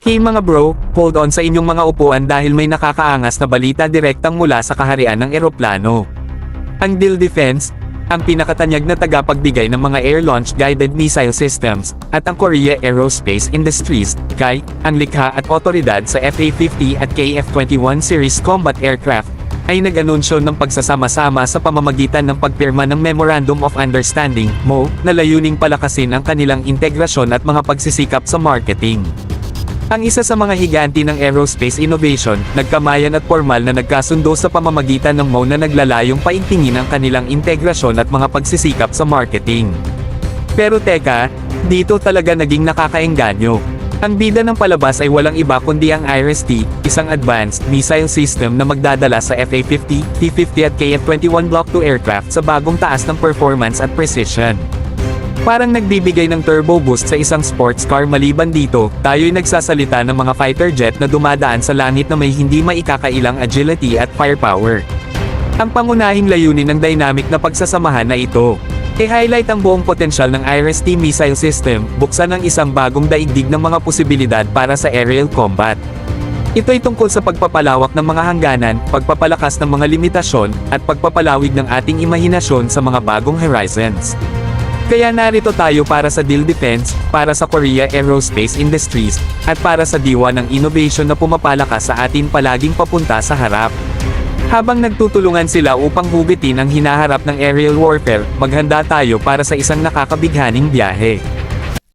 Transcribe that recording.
Hey mga bro, hold on sa inyong mga upuan dahil may nakakaangas na balita direktang mula sa kaharian ng eroplano. Ang DIL Defense, ang pinakatanyag na tagapagbigay ng mga air-launched guided missile systems, at ang Korea Aerospace Industries, KAI, ang likha at otoridad sa FA-50 at KF-21 series combat aircraft, ay nag-anunsyo ng pagsasama-sama sa pamamagitan ng pagpirma ng Memorandum of Understanding, MOU, na layuning palakasin ang kanilang integrasyon at mga pagsisikap sa marketing. Ang isa sa mga higanti ng aerospace innovation, nagkamayan at formal na nagkasundo sa pamamagitan ng MOU na naglalayong paigtingin ang kanilang integrasyon at mga pagsisikap sa marketing. Pero teka, dito talaga naging nakakaengganyo. Ang bida ng palabas ay walang iba kundi ang IRIS-T, isang advanced missile system na magdadala sa FA-50, T-50 at KF-21 Block II aircraft sa bagong taas ng performance at precision. Parang nagbibigay ng turbo boost sa isang sports car. Maliban dito, tayo'y nagsasalita ng mga fighter jet na dumadaan sa langit na may hindi maikakailang agility at firepower. Ang pangunahing layunin ng dynamic na pagsasamahan na ito, i-highlight ang buong potensyal ng IRIS-T missile system, buksan ang isang bagong daigdig ng mga posibilidad para sa aerial combat. Ito'y tungkol sa pagpapalawak ng mga hangganan, pagpapalakas ng mga limitasyon, at pagpapalawig ng ating imahinasyon sa mga bagong horizons. Kaya narito tayo para sa DIL Defense, para sa Korea Aerospace Industries, at para sa diwa ng innovation na pumapalakas sa atin palaging papunta sa harap. Habang nagtutulungan sila upang hugutin ang hinaharap ng aerial warfare, maghanda tayo para sa isang nakakabighaning biyahe.